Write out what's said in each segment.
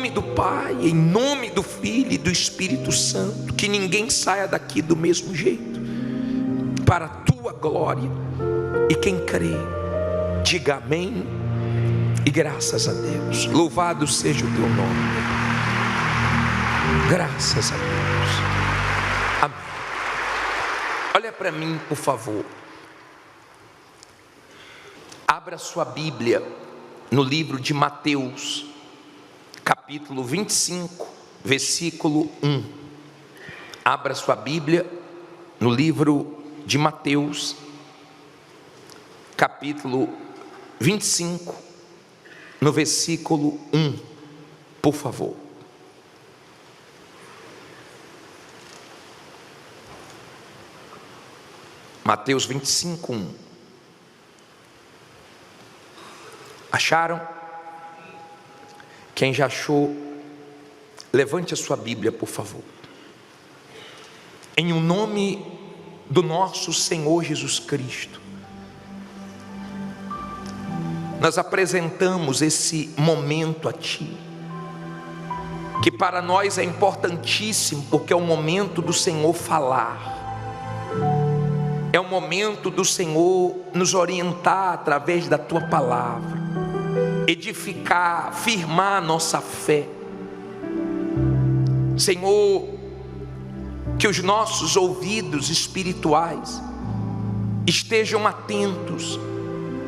nome do Pai, em nome do Filho e do Espírito Santo, que ninguém saia daqui do mesmo jeito, para a tua glória. E quem crê, diga amém e graças a Deus. Louvado seja o teu nome. Graças a Deus. Amém. Olha para mim, por favor. Abra sua Bíblia no livro de Mateus, capítulo 25, versículo 1. Abra sua Bíblia no livro de Mateus, capítulo 25, no versículo 1, por favor. Mateus 25, 1. Acharam? Quem já achou, levante a sua Bíblia, por favor. Em o nome do nosso Senhor Jesus Cristo, nós apresentamos esse momento a Ti, que para nós é importantíssimo, porque é o momento do Senhor falar, é o momento do Senhor nos orientar através da Tua palavra, edificar, firmar a nossa fé. Senhor, que os nossos ouvidos espirituais estejam atentos.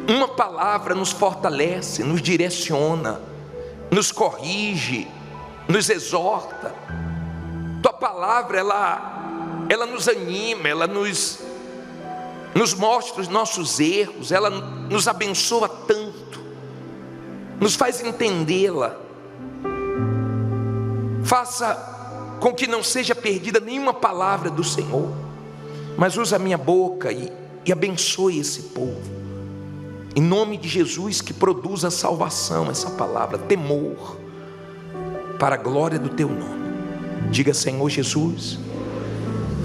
Uma palavra nos fortalece, nos direciona, nos corrige, nos exorta. Tua palavra, ela nos anima, ela nos mostra os nossos erros, ela nos abençoa tanto, nos faz entendê-la. Faça com que não seja perdida nenhuma palavra do Senhor, mas usa a minha boca e abençoe esse povo. Em nome de Jesus, que produza salvação essa palavra, temor, para a glória do Teu nome. Diga: Senhor Jesus,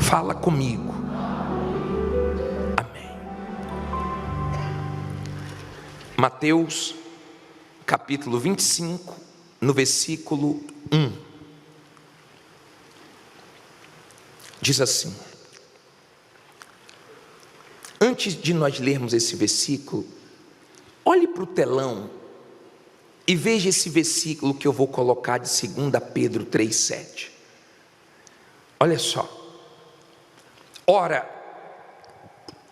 fala comigo. Amém. Mateus, capítulo 25, no versículo 1. Diz assim: antes de nós lermos esse versículo, olhe para o telão e veja esse versículo que eu vou colocar de 2 Pedro 3,7. Olha só. Ora,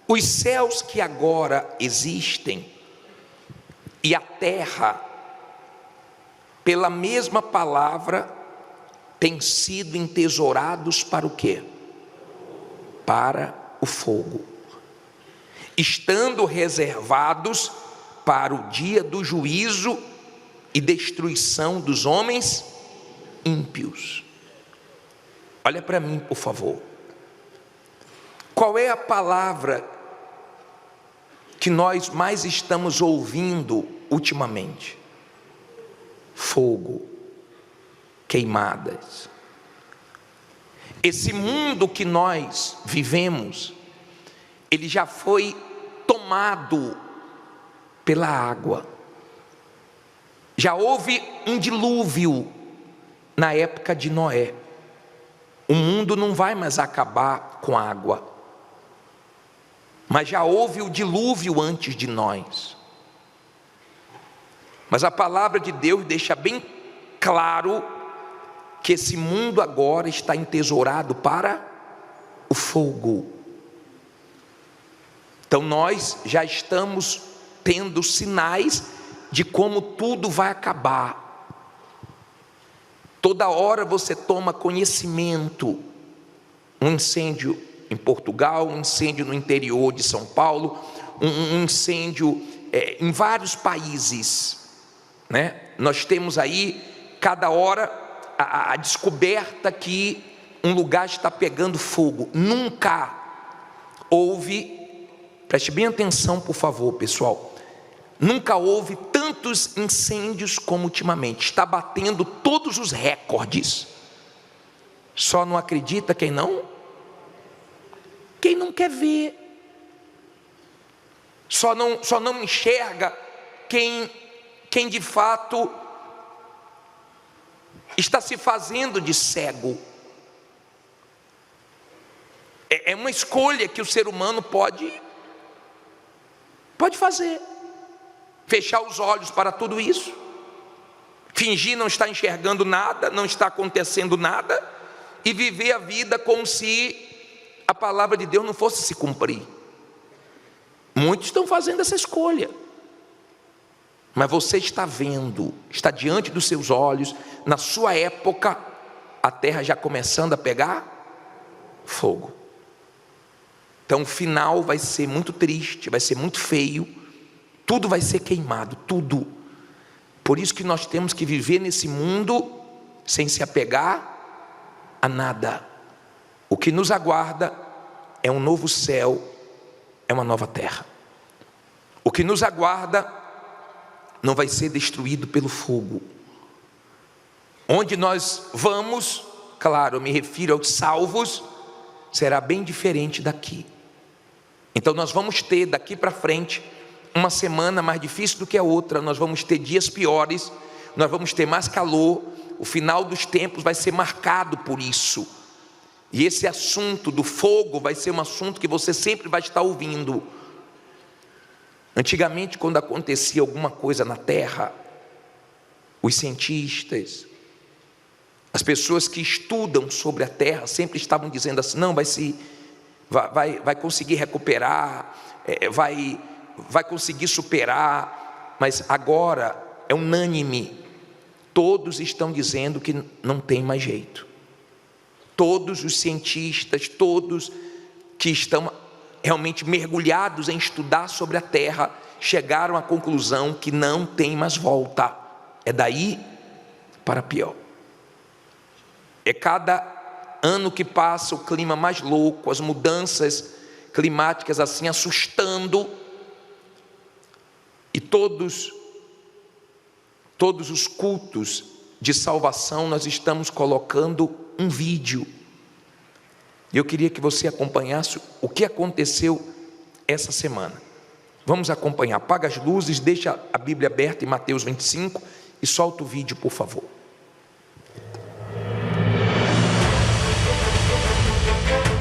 os céus que agora existem e a terra, pela mesma palavra, têm sido entesourados para o quê? Para o fogo, estando reservados para o dia do juízo e destruição dos homens ímpios. Olha para mim, por favor. Qual é a palavra que nós mais estamos ouvindo ultimamente? Fogo, queimadas. Esse mundo que nós vivemos, ele já foi tomado pela água. Já houve um dilúvio na época de Noé. O mundo não vai mais acabar com água, mas já houve o dilúvio antes de nós. Mas a palavra de Deus deixa bem claro que esse mundo agora está entesourado para o fogo. Então nós já estamos tendo sinais de como tudo vai acabar. Toda hora você toma conhecimento. Um incêndio em Portugal, um incêndio no interior de São Paulo, um incêndio em vários países, né? Nós temos aí, cada hora, a descoberta que um lugar está pegando fogo. Nunca houve, preste bem atenção por favor pessoal, nunca houve tantos incêndios como ultimamente. Está batendo todos os recordes. Só não acredita quem não quer ver. Só não enxerga quem de fato está se fazendo de cego. É uma escolha que o ser humano pode fazer. Fechar os olhos para tudo isso, fingir não estar enxergando nada, não está acontecendo nada, e viver a vida como se a palavra de Deus não fosse se cumprir. Muitos estão fazendo essa escolha, mas você está vendo, está diante dos seus olhos, na sua época, a terra já começando a pegar fogo. Então o final vai ser muito triste, vai ser muito feio, tudo vai ser queimado, tudo. Por isso que nós temos que viver nesse mundo sem se apegar a nada. O que nos aguarda é um novo céu, é uma nova terra. O que nos aguarda não vai ser destruído pelo fogo. Onde nós vamos, claro, eu me refiro aos salvos, será bem diferente daqui. Então nós vamos ter daqui para frente uma semana mais difícil do que a outra, nós vamos ter dias piores, nós vamos ter mais calor, o final dos tempos vai ser marcado por isso. E esse assunto do fogo vai ser um assunto que você sempre vai estar ouvindo. Antigamente, quando acontecia alguma coisa na terra, os cientistas, as pessoas que estudam sobre a terra sempre estavam dizendo assim: não, vai conseguir recuperar, vai conseguir superar. Mas agora é unânime, todos estão dizendo que não tem mais jeito. Todos os cientistas, todos que estão realmente mergulhados em estudar sobre a terra, chegaram à conclusão que não tem mais volta. É daí para pior. É cada ano que passa o clima mais louco, as mudanças climáticas assim assustando, e todos os cultos de salvação nós estamos colocando um vídeo. Eu queria que você acompanhasse o que aconteceu essa semana. Vamos acompanhar. Apaga as luzes, deixa a Bíblia aberta em Mateus 25 e solta o vídeo, por favor.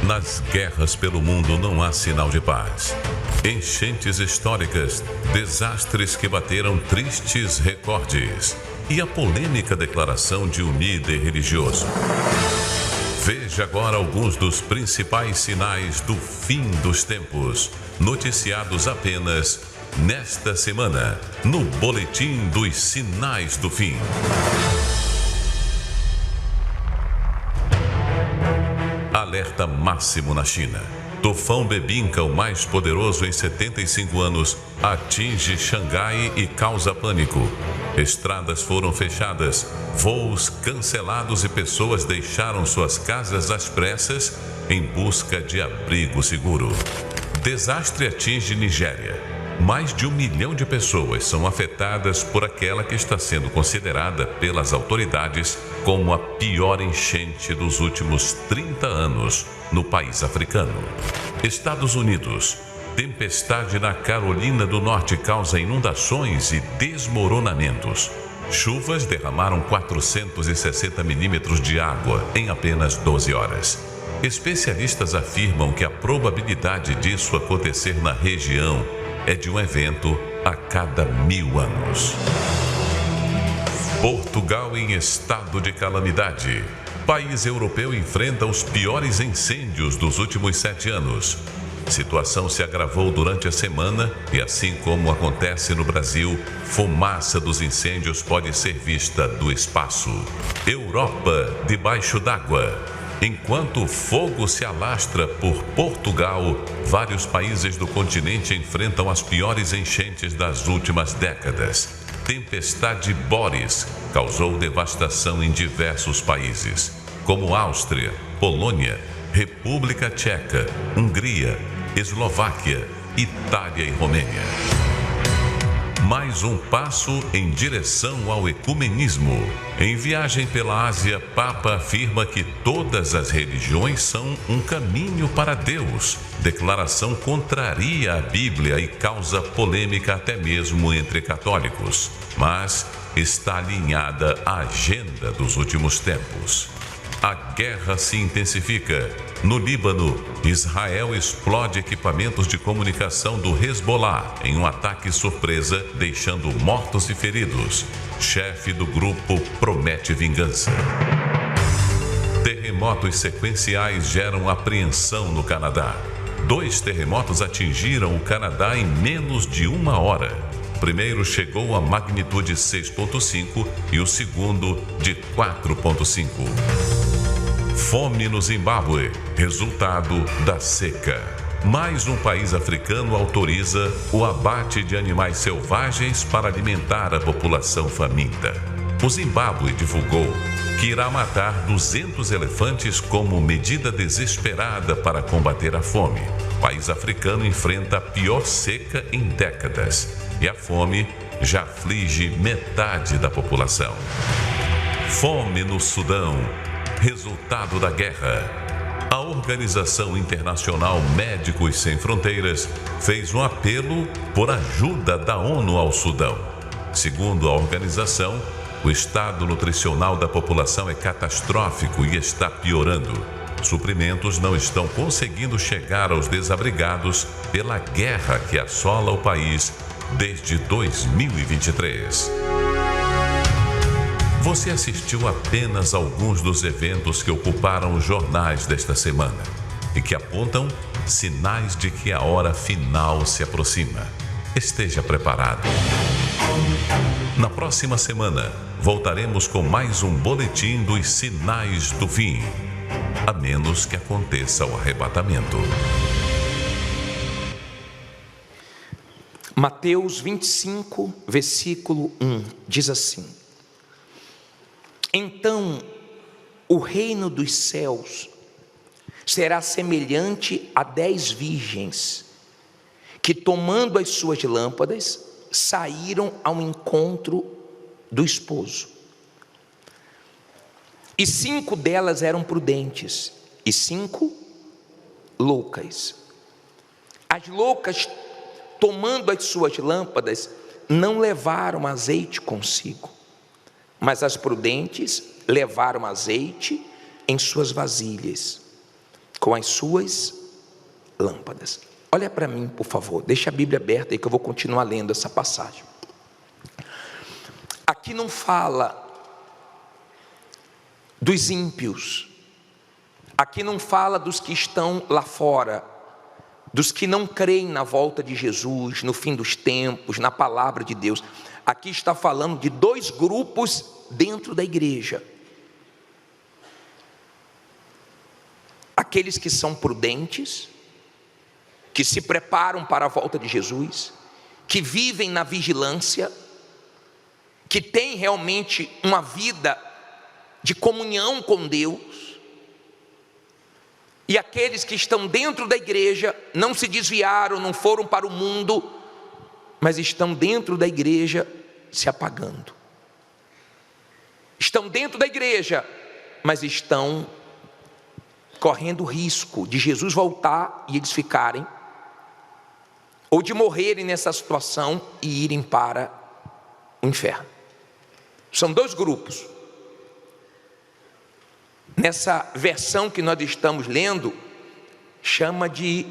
Nas guerras pelo mundo não há sinal de paz. Enchentes históricas, desastres que bateram tristes recordes e a polêmica declaração de um líder religioso. Veja agora alguns dos principais sinais do fim dos tempos, noticiados apenas nesta semana, no Boletim dos Sinais do Fim. Alerta máximo na China. Tufão Bebinca, o mais poderoso em 75 anos, atinge Xangai e causa pânico. Estradas foram fechadas, voos cancelados e pessoas deixaram suas casas às pressas em busca de abrigo seguro. Desastre atinge Nigéria. Mais de 1 milhão de pessoas são afetadas por aquela que está sendo considerada pelas autoridades como a pior enchente dos últimos 30 anos no país africano. Estados Unidos. Tempestade na Carolina do Norte causa inundações e desmoronamentos. Chuvas derramaram 460 milímetros de água em apenas 12 horas. Especialistas afirmam que a probabilidade disso acontecer na região é de um evento a cada 1000 anos. Portugal em estado de calamidade. País europeu enfrenta os piores incêndios dos últimos 7 anos. Situação se agravou durante a semana e, assim como acontece no Brasil, fumaça dos incêndios pode ser vista do espaço. Europa debaixo d'água. Enquanto o fogo se alastra por Portugal, vários países do continente enfrentam as piores enchentes das últimas décadas. Tempestade Boris causou devastação em diversos países, como Áustria, Polônia, República Tcheca, Hungria, Eslováquia, Itália e Romênia. Mais um passo em direção ao ecumenismo. Em viagem pela Ásia, Papa afirma que todas as religiões são um caminho para Deus. Declaração contraria a Bíblia e causa polêmica até mesmo entre católicos. Mas está alinhada à agenda dos últimos tempos. A guerra se intensifica. No Líbano, Israel explode equipamentos de comunicação do Hezbollah em um ataque surpresa, deixando mortos e feridos. Chefe do grupo promete vingança. Terremotos sequenciais geram apreensão no Canadá. 2 terremotos atingiram o Canadá em menos de 1 hora. O primeiro chegou a magnitude 6,5 e o segundo de 4,5. Fome no Zimbábue, resultado da seca. Mais um país africano autoriza o abate de animais selvagens para alimentar a população faminta. O Zimbábue divulgou que irá matar 200 elefantes como medida desesperada para combater a fome. O país africano enfrenta a pior seca em décadas e a fome já aflige metade da população. Fome no Sudão, resultado da guerra. A Organização Internacional Médicos Sem Fronteiras fez um apelo por ajuda da ONU ao Sudão. Segundo a organização, o estado nutricional da população é catastrófico e está piorando. Suprimentos não estão conseguindo chegar aos desabrigados pela guerra que assola o país desde 2023. Você assistiu apenas a alguns dos eventos que ocuparam os jornais desta semana e que apontam sinais de que a hora final se aproxima. Esteja preparado. Na próxima semana, voltaremos com mais um boletim dos sinais do fim, a menos que aconteça o arrebatamento. Mateus 25, versículo 1, diz assim: Então o reino dos céus será semelhante a 10 virgens, que tomando as suas lâmpadas, saíram ao encontro do esposo. E 5 delas eram prudentes, e 5 loucas. As loucas, tomando as suas lâmpadas, não levaram azeite consigo, mas as prudentes levaram azeite em suas vasilhas, com as suas lâmpadas. Olha para mim, por favor, deixa a Bíblia aberta aí que eu vou continuar lendo essa passagem. Aqui não fala dos ímpios, aqui não fala dos que estão lá fora, dos que não creem na volta de Jesus, no fim dos tempos, na palavra de Deus. Aqui está falando de 2 grupos dentro da igreja. Aqueles que são prudentes, que se preparam para a volta de Jesus, que vivem na vigilância, que têm realmente uma vida de comunhão com Deus, e aqueles que estão dentro da igreja, não se desviaram, não foram para o mundo, mas estão dentro da igreja se apagando. Estão dentro da igreja, mas estão correndo risco de Jesus voltar e eles ficarem, ou de morrerem nessa situação e irem para o inferno. São 2 grupos. Nessa versão que nós estamos lendo, chama de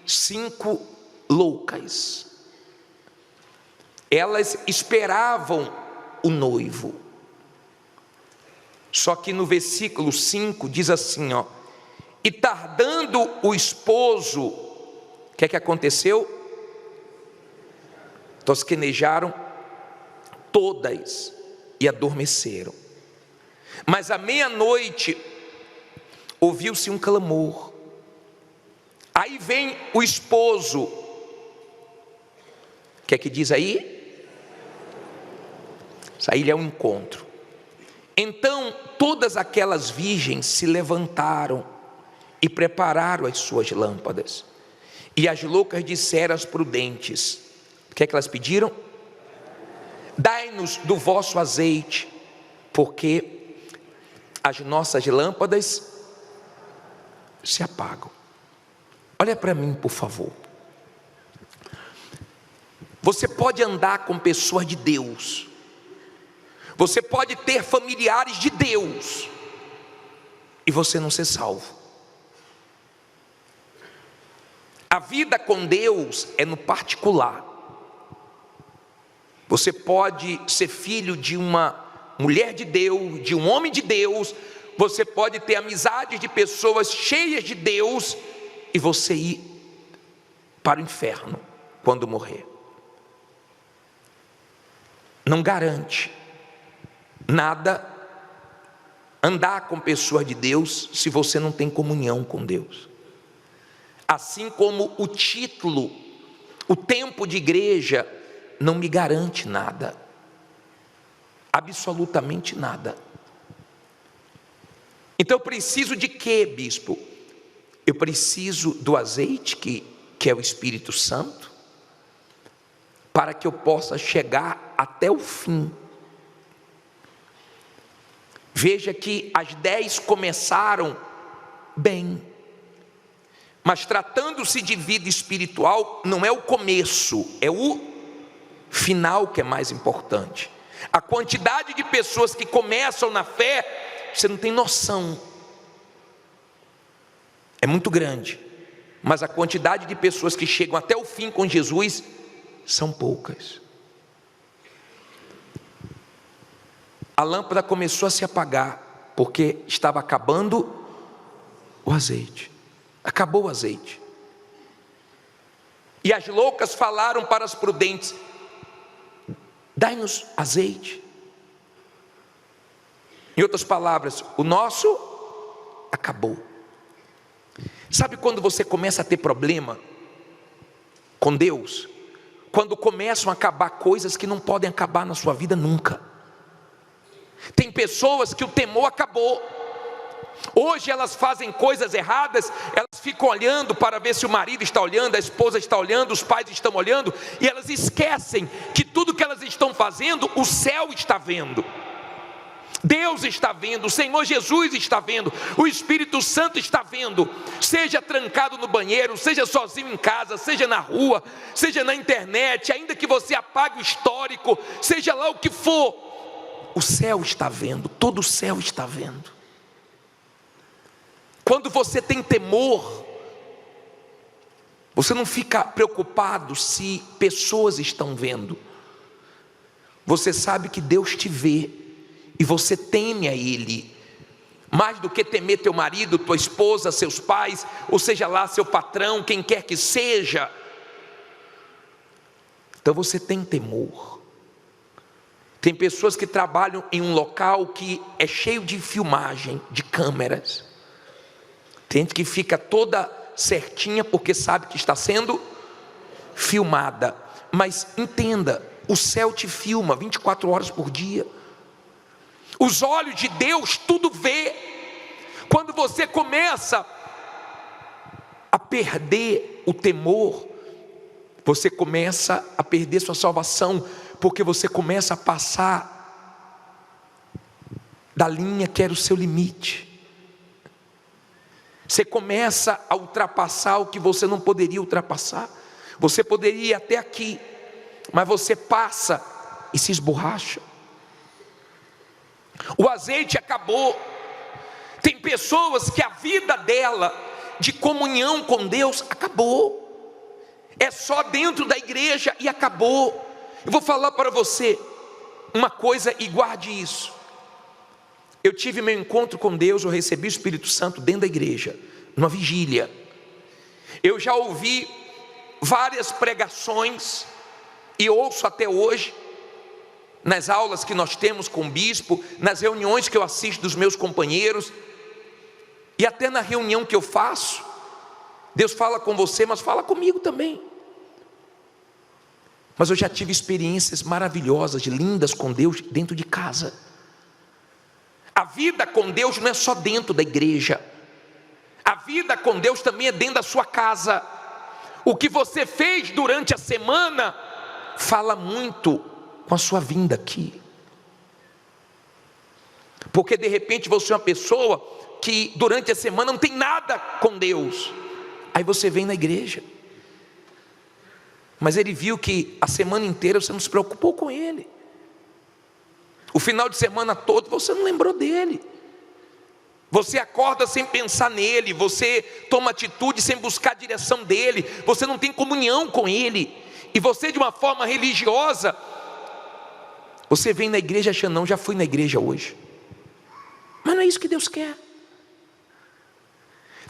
5 loucas. Elas esperavam o noivo. Só que no versículo 5 diz assim, ó: E tardando o esposo, o que é que aconteceu? Tosquenejaram todas e adormeceram. Mas à meia-noite ouviu-se um clamor. Aí vem o esposo. O que é que diz aí? Isso aí é um encontro. Então todas aquelas virgens se levantaram e prepararam as suas lâmpadas. E as loucas disseram às prudentes: o que é que elas pediram? Dai-nos do vosso azeite, porque as nossas lâmpadas se apagam. Olha para mim, por favor. Você pode andar com pessoas de Deus, Você pode ter familiares de Deus e você não ser salvo. A vida com Deus é no particular. Você pode ser filho de uma mulher de Deus, de um homem de Deus, você pode ter amizade de pessoas cheias de Deus e você ir para o inferno quando morrer. Não garante nada andar com pessoas de Deus se você não tem comunhão com Deus. Assim como o título, o tempo de igreja não me garante nada, absolutamente nada. Então eu preciso de quê, bispo? Eu preciso do azeite, que é o Espírito Santo, para que eu possa chegar até o fim. Veja que as 10 começaram bem, mas tratando-se de vida espiritual, não é o começo, é o final que é mais importante. A quantidade de pessoas que começam na fé, você não tem noção, é muito grande, mas a quantidade de pessoas que chegam até o fim com Jesus são poucas. A lâmpada começou a se apagar, porque estava acabando o azeite. Acabou o azeite. E as loucas falaram para as prudentes: dai-nos azeite. Em outras palavras, o nosso acabou. Sabe quando você começa a ter problema com Deus? Quando começam a acabar coisas que não podem acabar na sua vida nunca. Tem pessoas que o temor acabou. Hoje elas fazem coisas erradas, elas ficam olhando para ver se o marido está olhando, a esposa está olhando, os pais estão olhando, e elas esquecem que tudo que elas estão fazendo, o céu está vendo. Deus está vendo, o Senhor Jesus está vendo, o Espírito Santo está vendo. Seja trancado no banheiro, seja sozinho em casa, seja na rua, seja na internet, ainda que você apague o histórico, seja lá o que for, o céu está vendo, todo o céu está vendo. Quando você tem temor, você não fica preocupado se pessoas estão vendo. Você sabe que Deus te vê e você teme a Ele, mais do que temer teu marido, tua esposa, seus pais, ou seja lá seu patrão, quem quer que seja. Então você tem temor. Tem pessoas que trabalham em um local que é cheio de filmagem, de câmeras. Tem gente que fica toda certinha porque sabe que está sendo filmada. Mas entenda, o céu te filma 24 horas por dia. Os olhos de Deus tudo vê. Quando você começa a perder o temor, você começa a perder sua salvação, porque você começa a passar da linha que era o seu limite. Você começa a ultrapassar o que você não poderia ultrapassar. Você poderia ir até aqui, mas você passa e se esborracha. O azeite acabou. Tem pessoas que a vida dela de comunhão com Deus acabou. É só dentro da igreja e acabou. Eu vou falar para você uma coisa e guarde isso. Eu tive meu encontro com Deus, eu recebi o Espírito Santo dentro da igreja, numa vigília. Eu já ouvi várias pregações e ouço até hoje, nas aulas que nós temos com o bispo, nas reuniões que eu assisto dos meus companheiros, e até na reunião que eu faço. Deus fala com você, mas fala comigo também. Mas eu já tive experiências maravilhosas, lindas com Deus dentro de casa. A vida com Deus não é só dentro da igreja. A vida com Deus também é dentro da sua casa. O que você fez durante a semana fala muito com a sua vinda aqui. Porque de repente você é uma pessoa que durante a semana não tem nada com Deus. Aí você vem na igreja, mas ele viu que a semana inteira você não se preocupou com ele. O final de semana todo você não lembrou dele. Você acorda sem pensar nele, você toma atitude sem buscar a direção dele, você não tem comunhão com ele, e você, de uma forma religiosa, você vem na igreja achando, não, já fui na igreja hoje. Mas não é isso que Deus quer.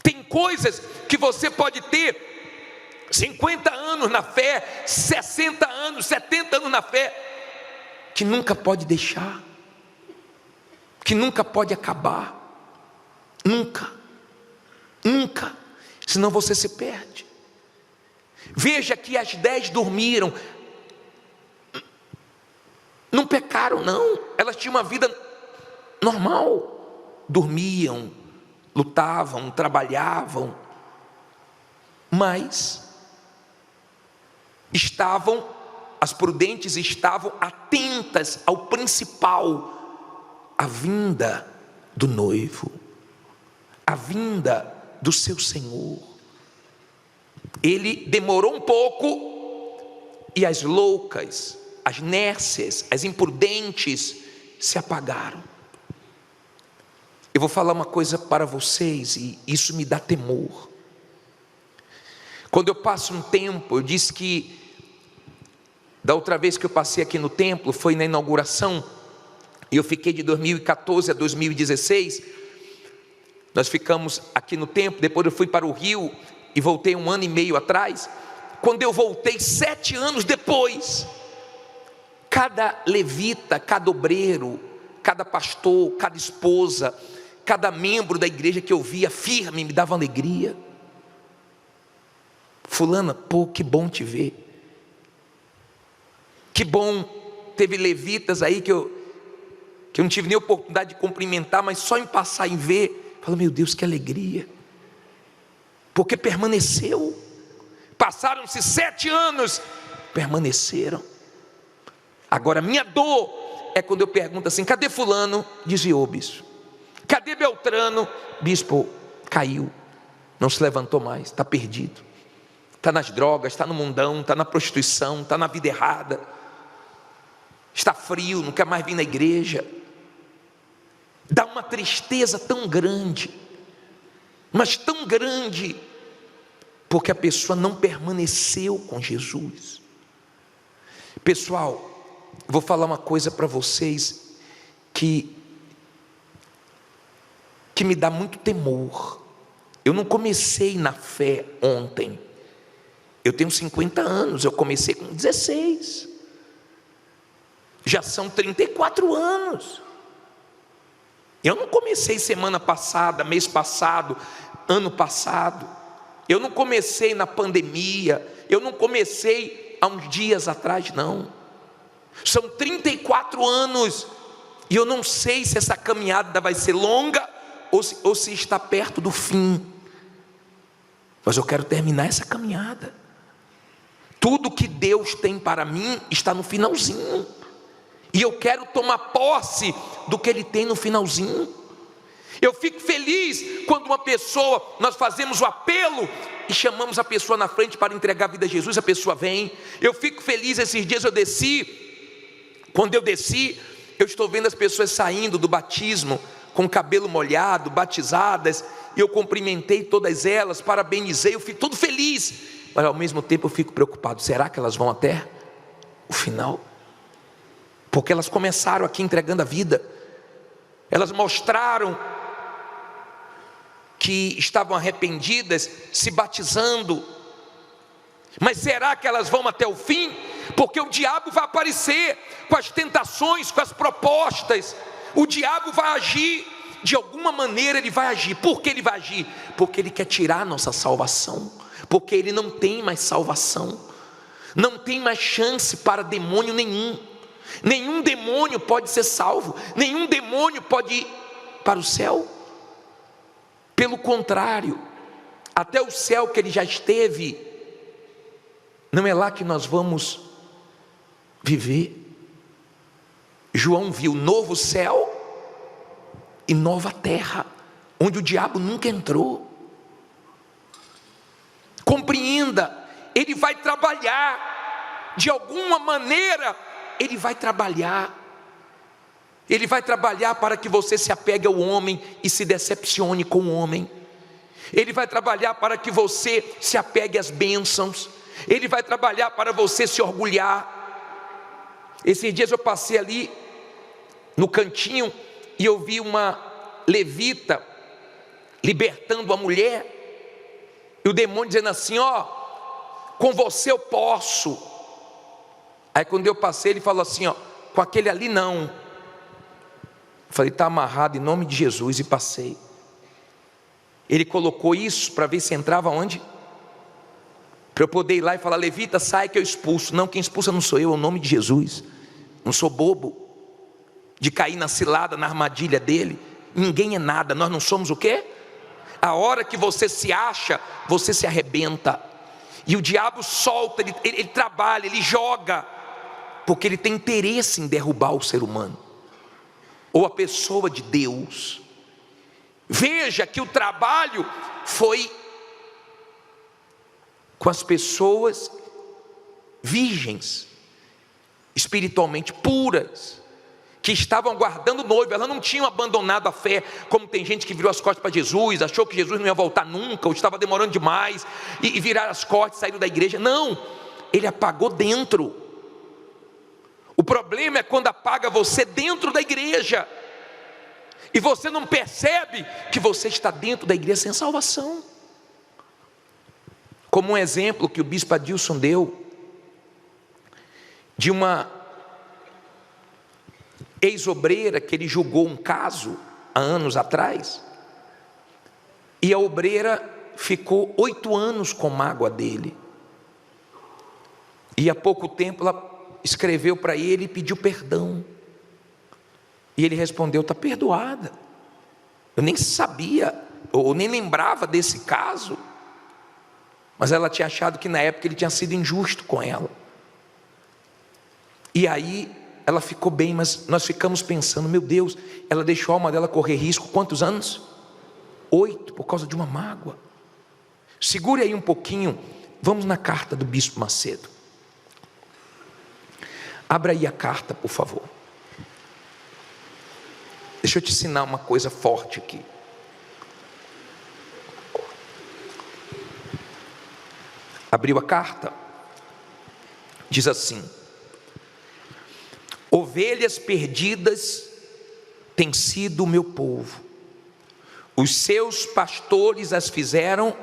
Tem coisas que você pode ter 50 anos na fé, 60 anos, 70 anos na fé, que nunca pode deixar, que nunca pode acabar. Nunca, nunca, senão você se perde. Veja que as 10 dormiram, não pecaram não, elas tinham uma vida normal, dormiam, lutavam, trabalhavam, mas as prudentes estavam atentas ao principal, a vinda do noivo, a vinda do seu Senhor. Ele demorou um pouco e as loucas, as nércias, as imprudentes se apagaram. Eu vou falar uma coisa para vocês e isso me dá temor. Quando eu passo um tempo, eu disse que da outra vez que eu passei aqui no templo foi na inauguração, e eu fiquei de 2014 a 2016. Nós ficamos aqui no templo, depois eu fui para o Rio e voltei 1 ano e meio atrás. Quando eu voltei 7 anos depois, cada levita, cada obreiro, cada pastor, cada esposa, cada membro da igreja que eu via firme me dava alegria. Fulana, pô, que bom te ver. Que bom, teve levitas aí que eu não tive nem oportunidade de cumprimentar, mas só em passar e ver, falo, meu Deus, que alegria, porque permaneceu. Passaram-se 7 anos, permaneceram. Agora minha dor é quando eu pergunto assim, cadê fulano? Desviou, bispo. Cadê Beltrano? Bispo, caiu, não se levantou mais, está perdido, está nas drogas, está no mundão, está na prostituição, está na vida errada, está frio, não quer mais vir na igreja. Dá uma tristeza tão grande, mas tão grande, porque a pessoa não permaneceu com Jesus. Pessoal, eu vou falar uma coisa para vocês que me dá muito temor. Eu não comecei na fé ontem, eu tenho 50 anos, eu comecei com 16, já são 34 anos. Eu não comecei semana passada, mês passado, ano passado. Eu não comecei na pandemia. Eu não comecei há uns dias atrás, não. São 34 anos. E eu não sei se essa caminhada vai ser longa ou se está perto do fim. Mas eu quero terminar essa caminhada. Tudo que Deus tem para mim está no finalzinho. E eu quero tomar posse do que Ele tem no finalzinho. Eu fico feliz quando uma pessoa, nós fazemos o apelo e chamamos a pessoa na frente para entregar a vida a Jesus, a pessoa vem. Eu fico feliz, esses dias eu desci, quando eu desci, eu estou vendo as pessoas saindo do batismo, com o cabelo molhado, batizadas, e eu cumprimentei todas elas, parabenizei, eu fico todo feliz, mas ao mesmo tempo eu fico preocupado, será que elas vão até o final? Porque elas começaram aqui entregando a vida, elas mostraram que estavam arrependidas, se batizando, mas será que elas vão até o fim? Porque o diabo vai aparecer com as tentações, com as propostas, o diabo vai agir, de alguma maneira ele vai agir. Por que ele vai agir? Porque ele quer tirar a nossa salvação, porque ele não tem mais salvação, não tem mais chance para demônio nenhum. Nenhum demônio pode ser salvo, nenhum demônio pode ir para o céu. Pelo contrário, até o céu que ele já esteve, não é lá que nós vamos viver. João viu novo céu e nova terra, onde o diabo nunca entrou. Compreenda, ele vai trabalhar, de alguma maneira, ele vai trabalhar. Ele vai trabalhar para que você se apegue ao homem e se decepcione com o homem. Ele vai trabalhar para que você se apegue às bênçãos. Ele vai trabalhar para você se orgulhar. Esses dias eu passei ali no cantinho e eu vi uma levita libertando a mulher, e o demônio dizendo assim: ó, com você eu posso. Aí quando eu passei, ele falou assim: ó, com aquele ali não. Eu falei: está amarrado em nome de Jesus, e passei. Ele colocou isso para ver se entrava onde? Para eu poder ir lá e falar: levita, sai que eu expulso. Não, quem expulsa não sou eu, é o nome de Jesus. Não sou bobo de cair na cilada, na armadilha dele. Ninguém é nada, nós não somos o quê? A hora que você se acha, você se arrebenta. E o diabo solta, ele trabalha, ele joga, porque ele tem interesse em derrubar o ser humano, ou a pessoa de Deus. Veja que o trabalho foi com as pessoas virgens, espiritualmente puras, que estavam guardando o noivo. Elas não tinham abandonado a fé, como tem gente que virou as costas para Jesus, achou que Jesus não ia voltar nunca, ou estava demorando demais, e viraram as costas, saíram da igreja. Não, ele apagou dentro. O problema é quando apaga você dentro da igreja, e você não percebe que você está dentro da igreja sem salvação. Como um exemplo que o bispo Adilson deu, de uma ex-obreira que ele julgou um caso há anos atrás, e a obreira ficou 8 anos com mágoa dele, e há pouco tempo ela escreveu para ele e pediu perdão, e ele respondeu: está perdoada. Eu nem sabia, ou nem lembrava desse caso, mas ela tinha achado que na época ele tinha sido injusto com ela. E aí ela ficou bem, mas nós ficamos pensando: meu Deus, ela deixou a alma dela correr risco, quantos anos? 8, por causa de uma mágoa. Segure aí um pouquinho, vamos na carta do bispo Macedo. Abra aí a carta, por favor. Deixa eu te ensinar uma coisa forte aqui. Abriu a carta, diz assim: ovelhas perdidas têm sido o meu povo, os seus pastores as fizeram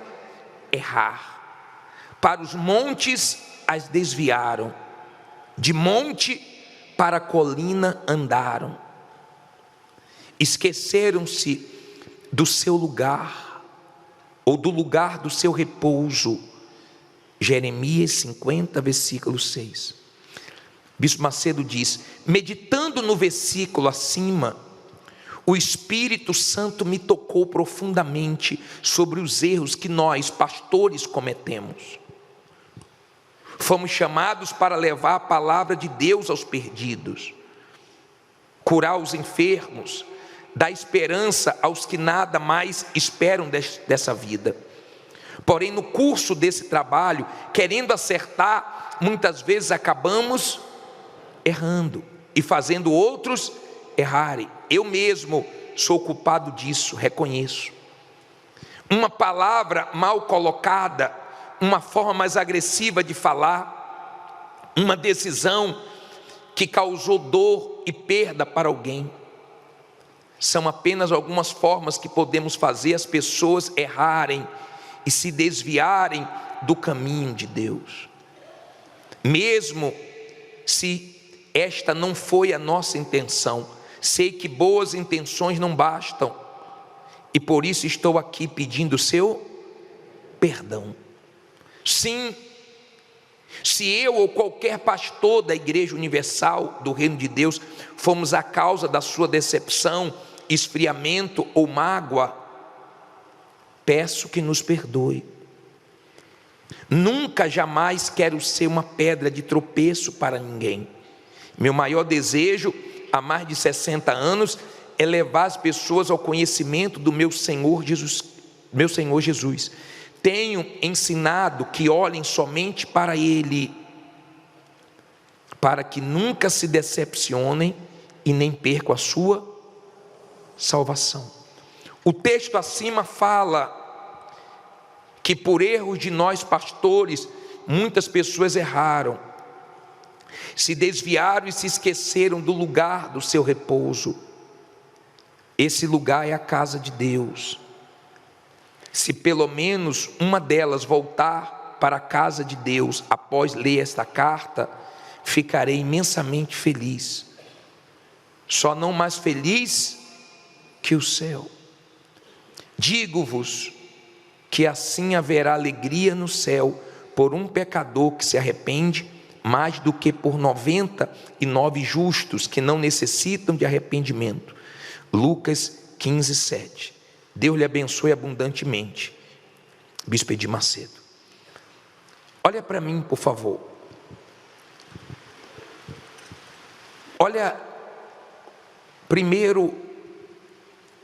errar, para os montes as desviaram, de monte para colina andaram, esqueceram-se do seu lugar, ou do lugar do seu repouso. Jeremias 50, versículo 6. Bispo Macedo diz: meditando no versículo acima, o Espírito Santo me tocou profundamente sobre os erros que nós, pastores, cometemos. Fomos chamados para levar a palavra de Deus aos perdidos, curar os enfermos, dar esperança aos que nada mais esperam dessa vida. Porém, no curso desse trabalho, querendo acertar, muitas vezes acabamos errando e fazendo outros errarem. Eu mesmo sou culpado disso, reconheço. Uma palavra mal colocada, uma forma mais agressiva de falar, uma decisão que causou dor e perda para alguém, são apenas algumas formas que podemos fazer as pessoas errarem e se desviarem do caminho de Deus. Mesmo se esta não foi a nossa intenção, sei que boas intenções não bastam, e por isso estou aqui pedindo o seu perdão. Sim, se eu ou qualquer pastor da Igreja Universal do Reino de Deus fomos a causa da sua decepção, esfriamento ou mágoa, peço que nos perdoe. Nunca, jamais quero ser uma pedra de tropeço para ninguém. Meu maior desejo, há mais de 60 anos, é levar as pessoas ao conhecimento do meu Senhor Jesus. Tenho ensinado que olhem somente para Ele, para que nunca se decepcionem e nem percam a sua salvação. O texto acima fala que por erros de nós pastores, muitas pessoas erraram, se desviaram e se esqueceram do lugar do seu repouso. Esse lugar é a casa de Deus. Se pelo menos uma delas voltar para a casa de Deus após ler esta carta, ficarei imensamente feliz. Só não mais feliz que o céu. Digo-vos que assim haverá alegria no céu por um pecador que se arrepende, mais do que por 99 justos que não necessitam de arrependimento. Lucas 15, 7. Deus lhe abençoe abundantemente. Bispo Edir Macedo. Olha para mim, por favor. Olha, primeiro,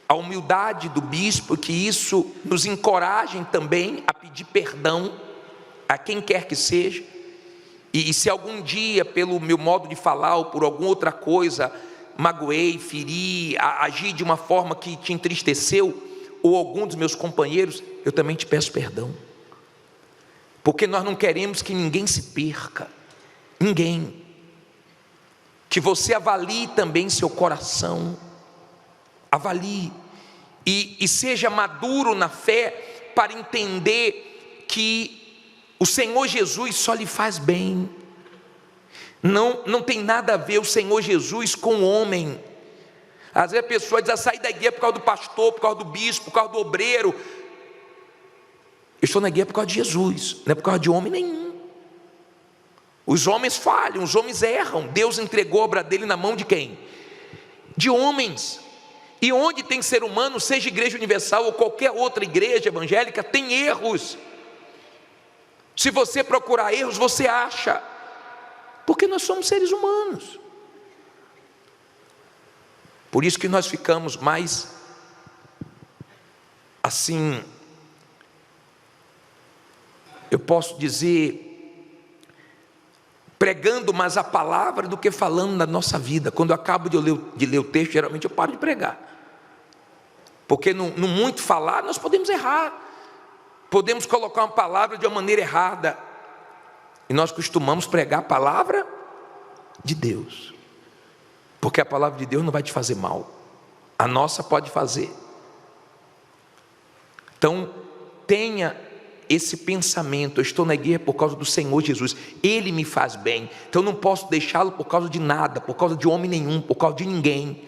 a humildade do bispo, que isso nos encoraje também a pedir perdão a quem quer que seja. E se algum dia, pelo meu modo de falar ou por alguma outra coisa, magoei, feri, agi de uma forma que te entristeceu, ou algum dos meus companheiros, eu também te peço perdão. Porque nós não queremos que ninguém se perca, ninguém. Que você avalie também seu coração, avalie, e seja maduro na fé, para entender que o Senhor Jesus só lhe faz bem. Não tem nada a ver o Senhor Jesus com o homem. Às vezes a pessoa diz, sair da igreja por causa do pastor, por causa do bispo, por causa do obreiro. Eu estou na igreja por causa de Jesus, não é por causa de homem nenhum. Os homens falham, os homens erram. Deus entregou a obra dele na mão de quem? De homens. E onde tem ser humano, seja igreja universal ou qualquer outra igreja evangélica, tem erros. Se você procurar erros, você acha. Porque nós somos seres humanos. Por isso que nós ficamos mais assim, eu posso dizer, pregando mais a palavra do que falando na nossa vida. Quando eu acabo de ler o texto, geralmente eu paro de pregar. Porque no muito falar, nós podemos errar. Podemos colocar uma palavra de uma maneira errada. E nós costumamos pregar a palavra de Deus. Porque a palavra de Deus não vai te fazer mal. A nossa pode fazer. Então, tenha esse pensamento: eu estou na igreja por causa do Senhor Jesus, Ele me faz bem, então eu não posso deixá-lo por causa de nada, por causa de homem nenhum, por causa de ninguém.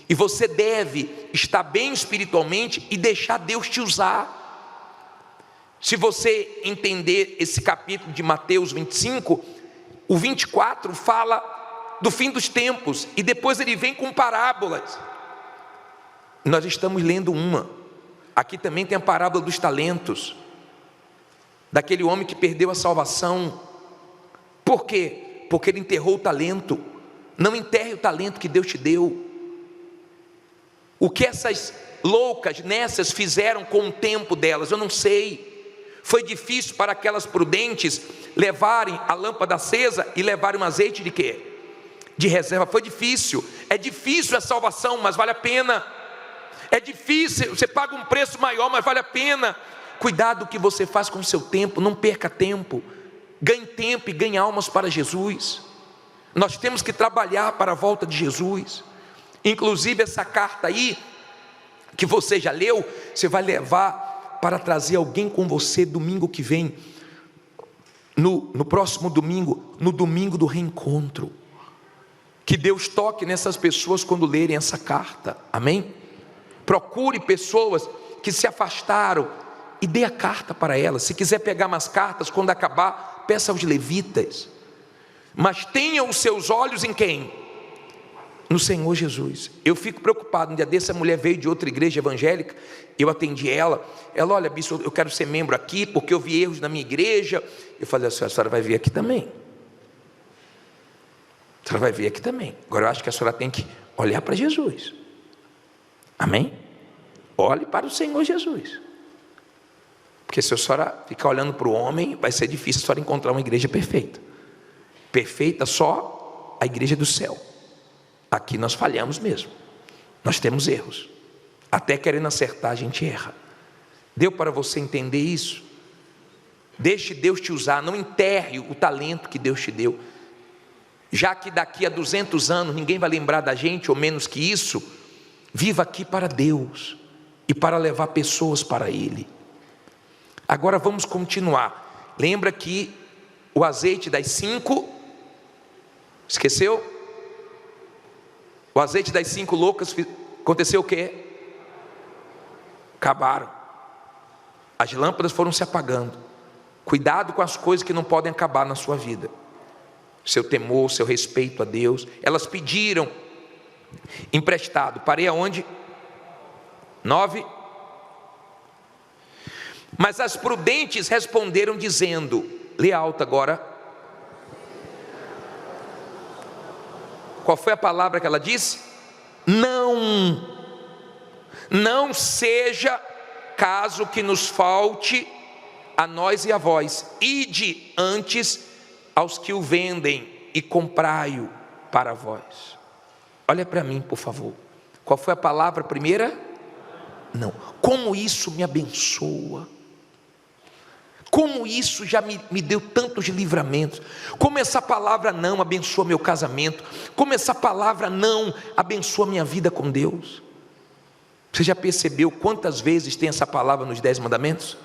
E você deve estar bem espiritualmente e deixar Deus te usar. Se você entender esse capítulo de Mateus 25, o 24 fala do fim dos tempos, e depois ele vem com parábolas. Nós estamos lendo uma. Aqui também tem a parábola dos talentos, daquele homem que perdeu a salvação. Por quê? Porque ele enterrou o talento. Não enterre o talento que Deus te deu. O que essas loucas nessas fizeram com o tempo delas, eu não sei. Foi difícil para aquelas prudentes levarem a lâmpada acesa e levarem um azeite de quê? De reserva. Foi difícil. É difícil a salvação, mas vale a pena. É difícil, você paga um preço maior, mas vale a pena. Cuidado o que você faz com o seu tempo, não perca tempo. Ganhe tempo e ganhe almas para Jesus. Nós temos que trabalhar para a volta de Jesus. Inclusive essa carta aí, que você já leu, você vai levar para trazer alguém com você domingo que vem, no próximo domingo, no domingo do reencontro. Que Deus toque nessas pessoas quando lerem essa carta, amém? Procure pessoas que se afastaram e dê a carta para elas. Se quiser pegar mais cartas, quando acabar, peça aos levitas. Mas tenha os seus olhos em quem? No Senhor Jesus. Eu fico preocupado. Um dia desse, a mulher veio de outra igreja evangélica, eu atendi ela. Ela, olha, bispo, eu quero ser membro aqui, porque eu vi erros na minha igreja. Eu falei assim, a senhora vai vir aqui também. A senhora vai vir aqui também. Agora eu acho que a senhora tem que olhar para Jesus. Amém? Olhe para o Senhor Jesus. Porque se a senhora ficar olhando para o homem, vai ser difícil a senhora encontrar uma igreja perfeita. Perfeita só a igreja do céu. Aqui nós falhamos mesmo, nós temos erros, até querendo acertar a gente erra. Deu para você entender isso? Deixe Deus te usar, não enterre o talento que Deus te deu. Já que daqui a 200 anos ninguém vai lembrar da gente, ou menos que isso, viva aqui para Deus e para levar pessoas para Ele. Agora vamos continuar. Lembra que o azeite das 5, esqueceu? O azeite das 5 loucas, aconteceu o quê? Acabaram. As lâmpadas foram se apagando. Cuidado com as coisas que não podem acabar na sua vida. Seu temor, seu respeito a Deus. Elas pediram emprestado. Parei aonde? 9. Mas as prudentes responderam dizendo, lê alto agora. Qual foi a palavra que ela disse? Não seja caso que nos falte a nós e a vós. Ide antes aos que o vendem e comprai-o para vós. Olha para mim, por favor. Qual foi a palavra primeira? Não. Como isso me abençoa. Como isso já me deu tantos livramentos. Como essa palavra não abençoa meu casamento. Como essa palavra não abençoa minha vida com Deus. Você já percebeu quantas vezes tem essa palavra nos 10 mandamentos?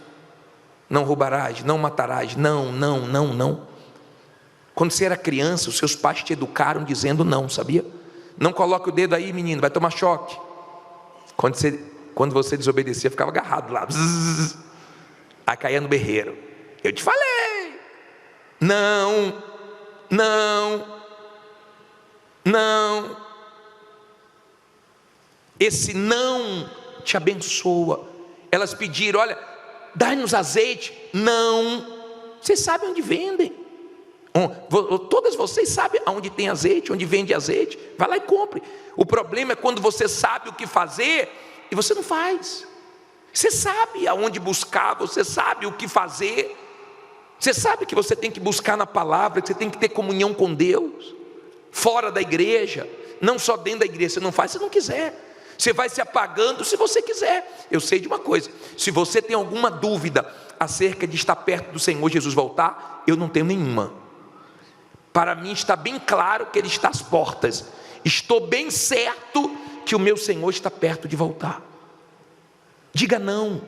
Não roubarás, não matarás, não. Quando você era criança, os seus pais te educaram dizendo não, sabia? Não coloque o dedo aí, menino, vai tomar choque. Quando você desobedecia, ficava agarrado lá. Aí caía no berreiro. Eu te falei. Não. Esse não te abençoa. Elas pediram, olha, dai-nos azeite. Não. Vocês sabem onde vendem. Todas vocês sabem onde tem azeite, onde vende azeite. Vai lá e compre. O problema é quando você sabe o que fazer e você não faz. Você sabe aonde buscar, você sabe o que fazer. Você sabe que você tem que buscar na palavra, que você tem que ter comunhão com Deus. Fora da igreja, não só dentro da igreja. Você não faz se não quiser. Você vai se apagando se você quiser. Eu sei de uma coisa, se você tem alguma dúvida acerca de estar perto do Senhor Jesus voltar, eu não tenho nenhuma. Para mim está bem claro que Ele está às portas. Estou bem certo que o meu Senhor está perto de voltar. Diga não.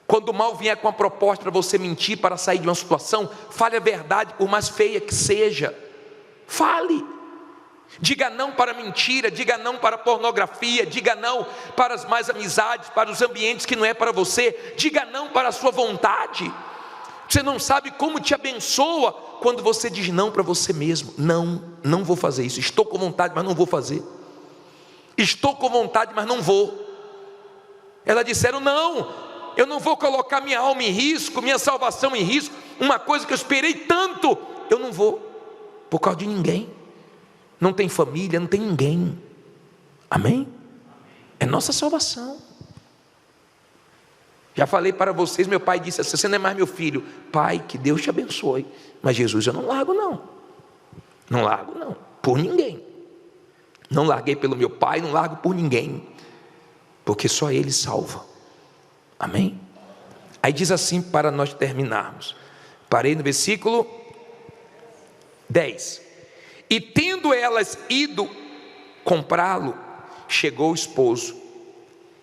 Quando o mal vier com a proposta para você mentir, para sair de uma situação, fale a verdade, por mais feia que seja. Fale. Diga não para a mentira, diga não para a pornografia, diga não para as más amizades, para os ambientes que não é para você, diga não para a sua vontade. Você não sabe como te abençoa quando você diz não para você mesmo. Não vou fazer isso. Estou com vontade, mas não vou fazer. Estou com vontade, mas não vou. Elas disseram, não, eu não vou colocar minha alma em risco, minha salvação em risco, uma coisa que eu esperei tanto, eu não vou, por causa de ninguém. Não tem família, não tem ninguém. Amém? É nossa salvação. Já falei para vocês, meu pai disse assim, você não é mais meu filho. Pai, que Deus te abençoe. Mas Jesus eu não largo não. Não largo não, por ninguém. Não larguei pelo meu pai, não largo por ninguém. Porque só Ele salva. Amém? Aí diz assim para nós terminarmos. Parei no versículo 10. E tendo elas ido comprá-lo, chegou o esposo.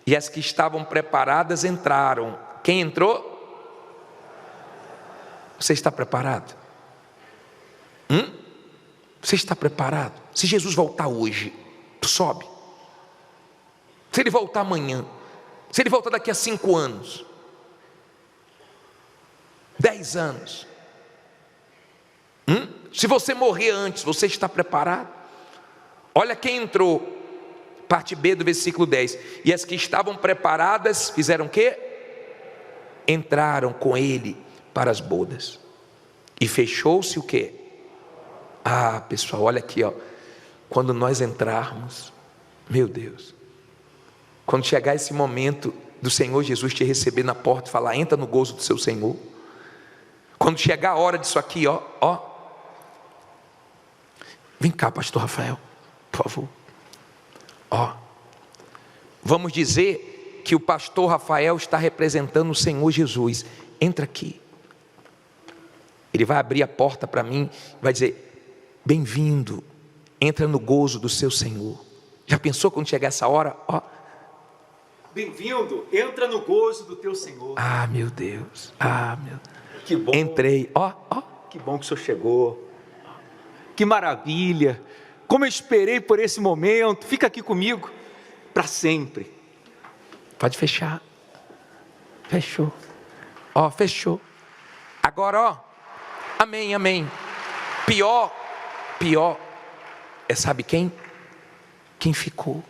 E as que estavam preparadas entraram. Quem entrou? Você está preparado? Você está preparado? Se Jesus voltar hoje, tu sobe. Se Ele voltar amanhã, se Ele voltar daqui a 5 anos, 10 anos, se você morrer antes, você está preparado? Olha quem entrou, parte B do versículo 10. E as que estavam preparadas, fizeram o quê? Entraram com Ele para as bodas. E fechou-se o quê? Pessoal, olha aqui, quando nós entrarmos, meu Deus, quando chegar esse momento do Senhor Jesus te receber na porta e falar, entra no gozo do seu Senhor. Quando chegar a hora disso aqui, vem cá, pastor Rafael, por favor. Ó, vamos dizer que o pastor Rafael está representando o Senhor Jesus. Entra aqui. Ele vai abrir a porta para mim, vai dizer: bem-vindo, entra no gozo do seu Senhor. Já pensou quando chegar essa hora? Ó, bem-vindo, entra no gozo do teu Senhor. Ah, meu Deus, ah, meu Deus. Que bom. Entrei, ó. Que bom que o Senhor chegou. Que maravilha. Como eu esperei por esse momento. Fica aqui comigo para sempre. Pode fechar. Fechou. Ó, fechou. Agora, ó. Amém, amém. Pior é, sabe quem? Quem ficou.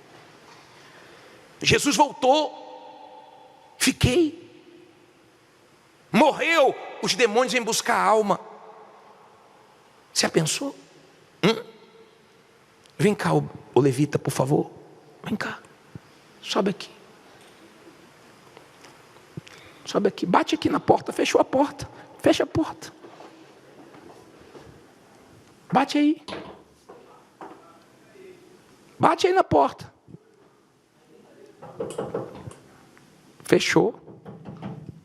Jesus voltou. Fiquei. Morreu. Os demônios vêm buscar a alma. Você já pensou? Vem cá, o levita, por favor. Vem cá. Sobe aqui. Sobe aqui. Bate aqui na porta. Fechou a porta. Fecha a porta. Bate aí. Bate aí na porta. Fechou.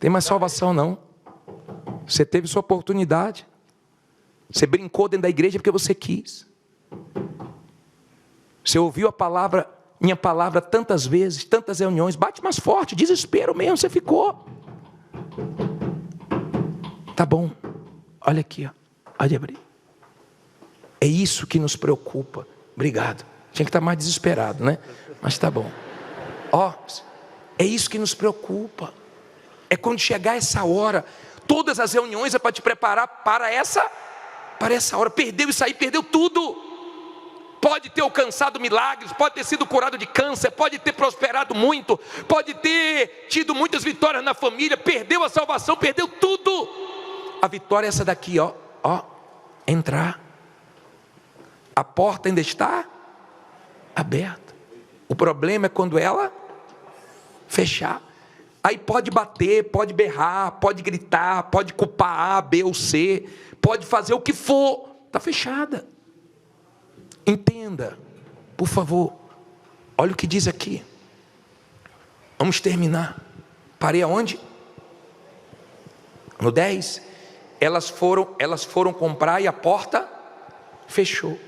Tem mais salvação não. Você teve sua oportunidade. Você brincou dentro da igreja porque você quis. Você ouviu a palavra, minha palavra tantas vezes, tantas reuniões. Bate mais forte, desespero mesmo, você ficou. Tá bom. Olha aqui, ó. Pode abrir. É isso que nos preocupa. Obrigado. Tinha que estar mais desesperado, né? Mas tá bom. Ó, é isso que nos preocupa. É quando chegar essa hora. Todas as reuniões é para te preparar para essa hora. Perdeu isso aí, perdeu tudo. Pode ter alcançado milagres, pode ter sido curado de câncer, pode ter prosperado muito, pode ter tido muitas vitórias na família, perdeu a salvação, perdeu tudo. A vitória é essa daqui, ó, entrar. A porta ainda está aberta. O problema é quando ela fechar. Aí pode bater, pode berrar, pode gritar, pode culpar A, B ou C, pode fazer o que for, está fechada. Entenda, por favor. Olha o que diz aqui. Vamos terminar. Parei aonde? No 10. Elas foram comprar e a porta fechou.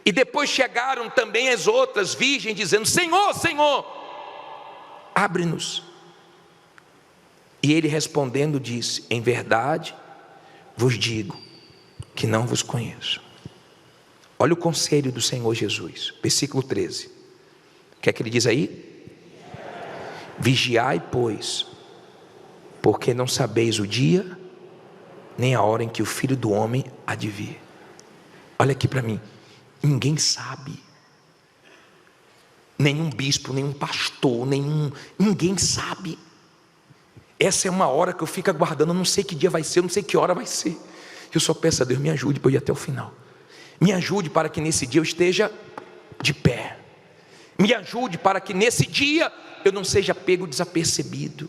E depois chegaram também as outras virgens dizendo: Senhor, Senhor, abre-nos. E ele respondendo disse: em verdade vos digo que não vos conheço. Olha o conselho do Senhor Jesus, versículo 13. O que é que ele diz aí? Vigiai, pois, porque não sabeis o dia, nem a hora em que o Filho do Homem há de vir. Olha aqui para mim, ninguém sabe. Nenhum bispo, nenhum pastor, ninguém sabe. Essa é uma hora que eu fico aguardando, eu não sei que dia vai ser, eu não sei que hora vai ser. Eu só peço a Deus, me ajude para eu ir até o final. Me ajude para que nesse dia eu esteja de pé. Me ajude para que nesse dia eu não seja pego desapercebido.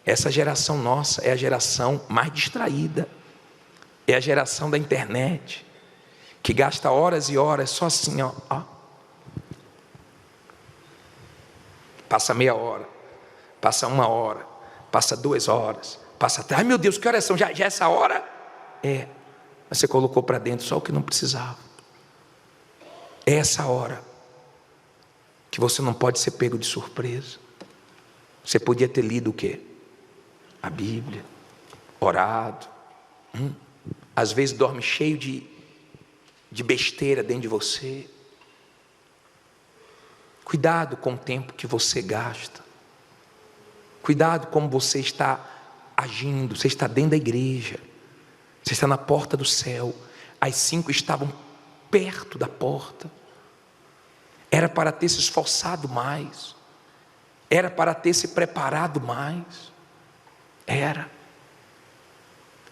Essa geração nossa é a geração mais distraída. É a geração da internet, que gasta horas e horas só assim, ó. Passa meia hora, passa 1 hora, passa 2 horas, passa 3. Ai meu Deus, que horas são? Já é essa hora? É. Mas você colocou para dentro só o que não precisava. É essa hora que você não pode ser pego de surpresa. Você podia ter lido o quê? A Bíblia, orado. Às vezes dorme cheio de besteira dentro de você. Cuidado com o tempo que você gasta. Cuidado como você está agindo. Você está dentro da igreja. Você está na porta do céu. As 5 estavam perto da porta. Era para ter se esforçado mais. Era para ter se preparado mais. Era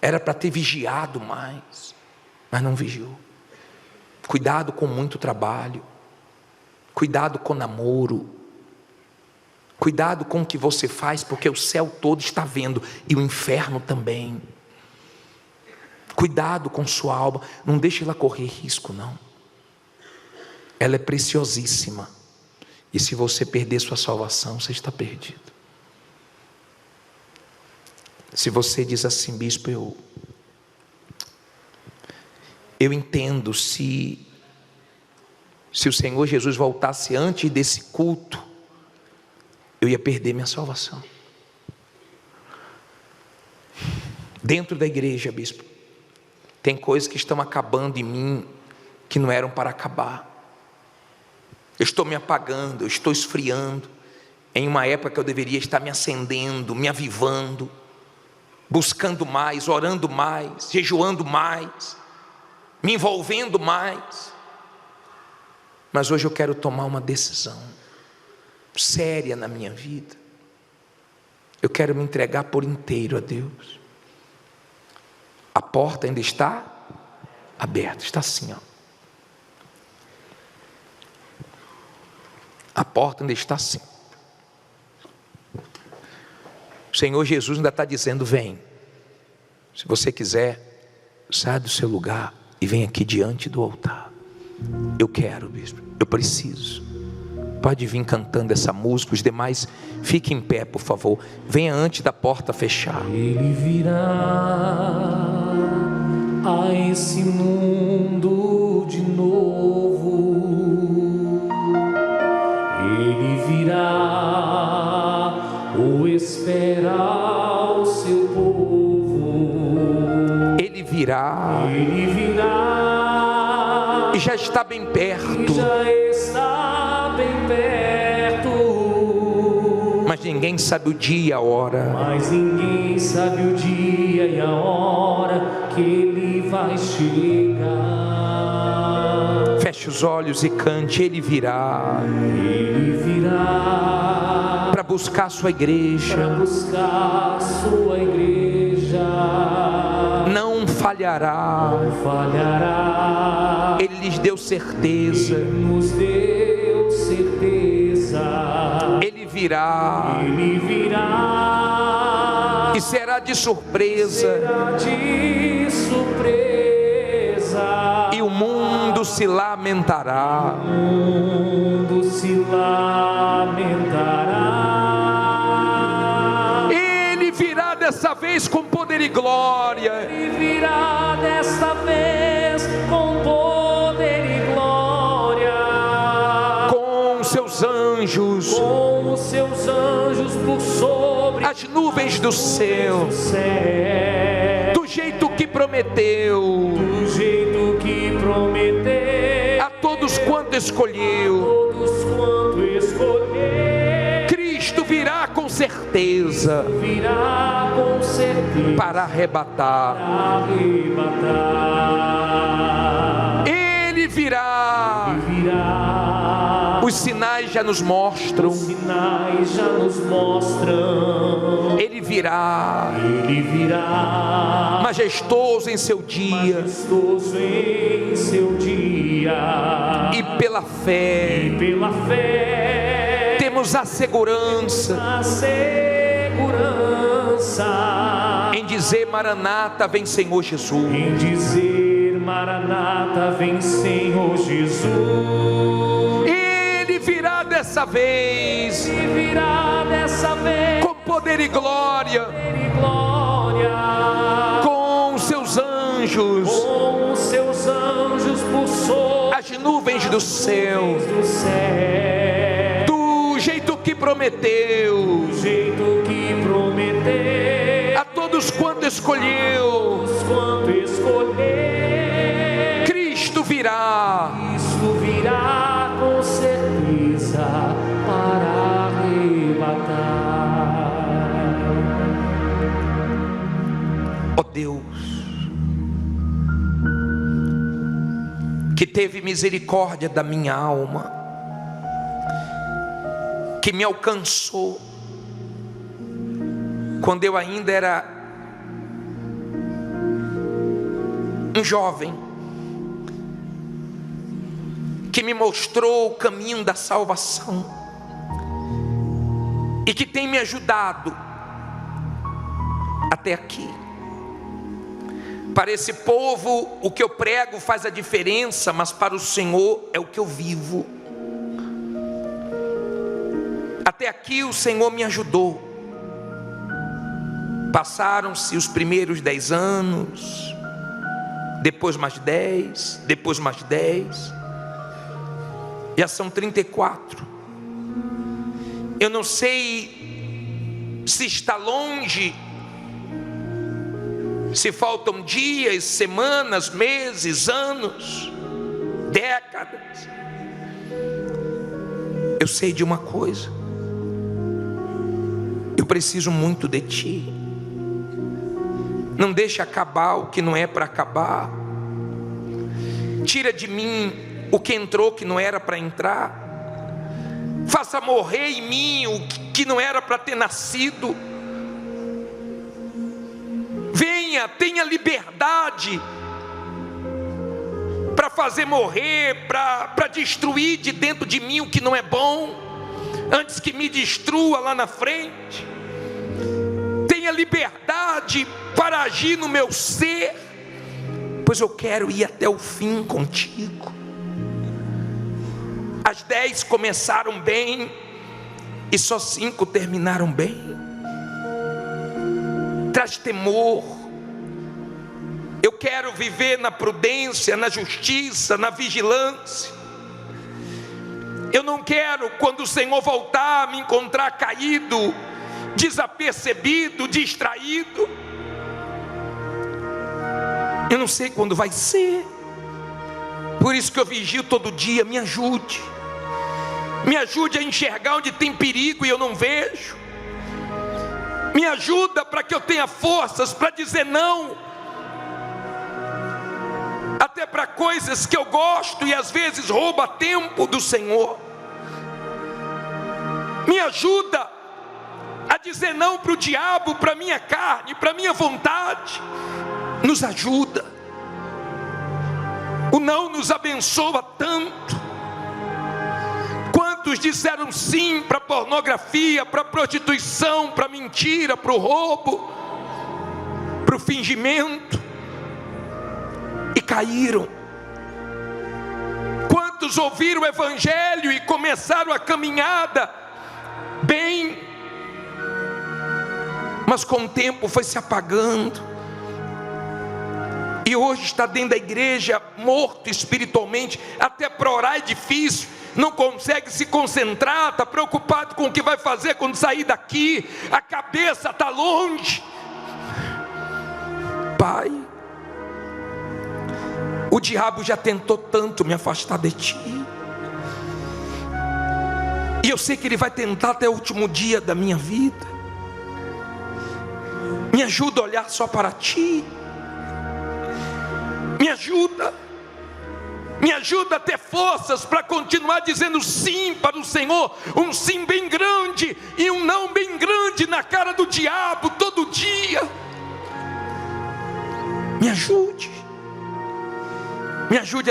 para ter vigiado mais. Mas não vigiou. Cuidado com muito trabalho. Cuidado com namoro. Cuidado com o que você faz, porque o céu todo está vendo. E o inferno também. Cuidado com sua alma, não deixe ela correr risco não. Ela é preciosíssima. E se você perder sua salvação, você está perdido. Se você diz assim: bispo, eu entendo, se o Senhor Jesus voltasse antes desse culto, eu ia perder minha salvação. Dentro da igreja, bispo, tem coisas que estão acabando em mim, que não eram para acabar. Eu estou me apagando, eu estou esfriando, em uma época que eu deveria estar me acendendo, me avivando, buscando mais, orando mais, jejuando mais, me envolvendo mais. Mas hoje eu quero tomar uma decisão séria na minha vida. Eu quero me entregar por inteiro a Deus. A porta ainda está aberta, está assim, ó. A porta ainda está assim. O Senhor Jesus ainda está dizendo: vem. Se você quiser, sai do seu lugar e vem aqui diante do altar. Eu quero, bispo, eu preciso. Pode vir cantando essa música, os demais fiquem em pé, por favor. Venha antes da porta fechar. Ele virá a esse mundo de novo. Ele virá, ou esperar o seu povo. Ele virá. Ele virá. E já está bem perto. Já está bem perto. Mas ninguém sabe o dia e a hora. Mas ninguém sabe o dia e a hora que Ele vai chegar. Feche os olhos e cante. Ele virá. Ele virá para buscar a sua igreja. para buscar a sua igreja. Não falhará. Não falhará. Ele lhes deu certeza. Ele nos deu certeza. Ele virá. Ele virá. E será de surpresa. Será de surpresa. E o mundo se lamentará. O mundo se lamentará. Ele virá dessa vez com poder e glória. Ele virá desta vez com poder e glória. Com seus anjos. Com os seus anjos por sobre as nuvens do céu. Do jeito que prometeu. Do jeito que prometeu. A todos quanto escolheu. Todos quanto escolheu. Cristo virá com certeza. Virá com certeza. Para arrebatar. Ele virá. Ele virá. Os sinais já nos mostram. Os sinais já nos mostram. Ele virá. Ele virá. Majestoso em seu dia. Majestoso em seu dia. E pela fé. E pela fé. Temos a segurança. A segurança. Em dizer: Maranata, vem Senhor Jesus. Em dizer: Maranata, vem Senhor Jesus. Ele virá dessa vez. Ele virá dessa vez. Com poder e glória. Poder e glória. Com seus anjos. Com seus anjos por sobre as nuvens do céu. Do jeito que prometeu. Do jeito que prometeu. A todos quanto escolheu. Cristo virá. Cristo virá com certeza para arrebatar. Ó Deus, que teve misericórdia da minha alma, que me alcançou quando eu ainda era um jovem, que me mostrou o caminho da salvação e que tem me ajudado até aqui. Para esse povo, o que eu prego faz a diferença, mas para o Senhor é o que eu vivo. Até aqui o Senhor me ajudou. Passaram-se os primeiros 10 anos, depois mais 10, depois mais 10, já são 34. Eu não sei se está longe, se faltam dias, semanas, meses, anos, décadas. Eu sei de uma coisa: eu preciso muito de Ti. Não deixe acabar o que não é para acabar. Tira de mim o que entrou que não era para entrar. Faça morrer em mim o que não era para ter nascido. Venha, tenha liberdade para fazer morrer, para destruir de dentro de mim o que não é bom, antes que me destrua lá na frente. Tenha liberdade para agir no meu ser, pois eu quero ir até o fim contigo. As 10 começaram bem e só 5 terminaram bem. Traz temor. Eu quero viver na prudência, na justiça, na vigilância. Eu não quero, quando o Senhor voltar, me encontrar caído, desapercebido, distraído. Eu não sei quando vai ser. Por isso que eu vigio todo dia. Me ajude. Me ajude a enxergar onde tem perigo e eu não vejo. Me ajuda para que eu tenha forças para dizer não, até para coisas que eu gosto e às vezes rouba tempo do Senhor. Me ajuda a dizer não para o diabo, para a minha carne, para a minha vontade. Nos ajuda. O não nos abençoa tanto. Quantos disseram sim para a pornografia, para a prostituição, para a mentira, para o roubo, para o fingimento, e caíram? Quantos ouviram o evangelho e começaram a caminhada bem, mas com o tempo foi se apagando, e hoje está dentro da igreja morto espiritualmente, até para orar é difícil, não consegue se concentrar, está preocupado com o que vai fazer quando sair daqui, a cabeça está longe. Pai, o diabo já tentou tanto me afastar de Ti, e eu sei que ele vai tentar até o último dia da minha vida. Me ajuda a olhar só para Ti. Me ajuda a ter forças para continuar dizendo sim para o Senhor, um sim bem grande e um não bem grande na cara do diabo todo dia. Me ajude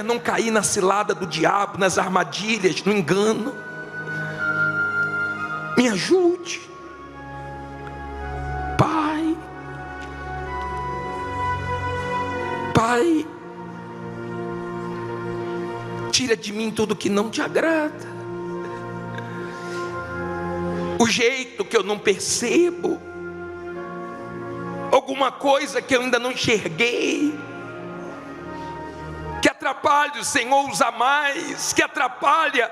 a não cair na cilada do diabo, nas armadilhas, no engano. Me ajude, Pai, tira de mim tudo que não Te agrada, o jeito que eu não percebo, alguma coisa que eu ainda não enxerguei, que atrapalha o Senhor usar mais, que atrapalha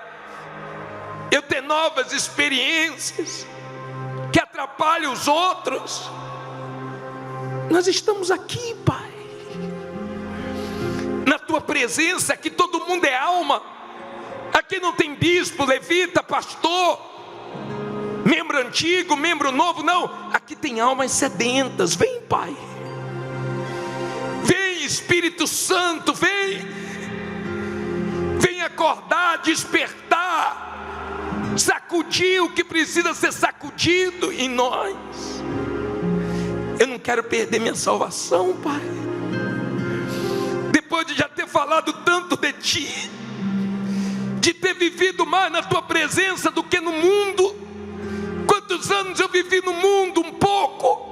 eu ter novas experiências, que atrapalha os outros. Nós estamos aqui, Pai, na Tua presença. Aqui todo mundo é alma, aqui não tem bispo, levita, pastor, membro antigo, membro novo, não, aqui tem almas sedentas. Vem, Pai, vem Espírito Santo, vem acordar, despertar, sacudir o que precisa ser sacudido em nós. Eu não quero perder minha salvação, Pai, depois de já ter falado tanto de Ti, de ter vivido mais na Tua presença do que no mundo. Quantos anos eu vivi no mundo? Um pouco.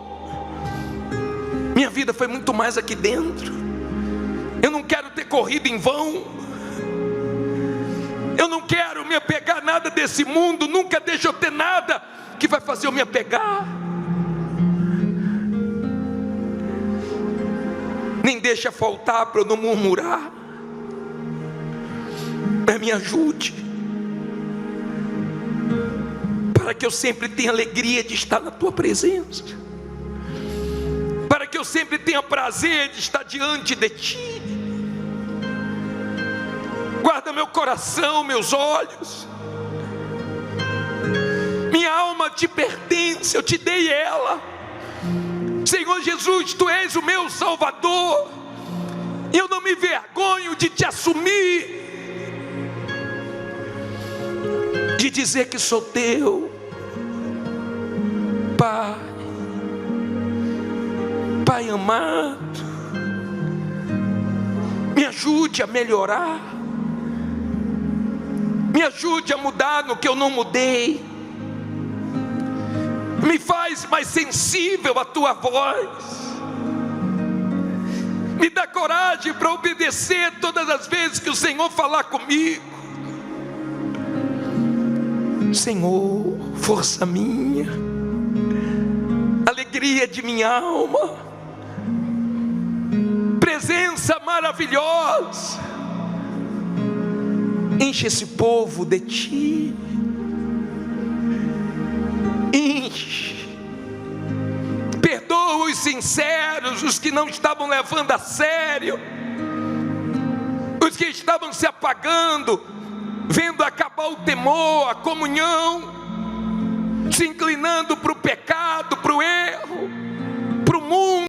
Minha vida foi muito mais aqui dentro. Eu não quero ter corrido em vão. Eu não quero quero me apegar a nada desse mundo, nunca deixa eu ter nada que vai fazer eu me apegar. Nem deixa faltar para eu não murmurar. Mas me ajude, para que eu sempre tenha alegria de estar na tua presença, para que eu sempre tenha prazer de estar diante de ti. Guarda meu coração, meus olhos. Minha alma te pertence, eu te dei ela. Senhor Jesus, tu és o meu Salvador. Eu não me envergonho de te assumir, de dizer que sou teu. Pai, Pai amado, me ajude a melhorar, me ajude a mudar no que eu não mudei, me faz mais sensível à tua voz, me dá coragem para obedecer todas as vezes que o Senhor falar comigo. Senhor, força minha, alegria de minha alma, presença maravilhosa, enche esse povo de ti, enche, perdoa os sinceros, os que não estavam levando a sério, os que estavam se apagando, vendo acabar o temor, a comunhão, se inclinando para o pecado, para o erro, para o mundo.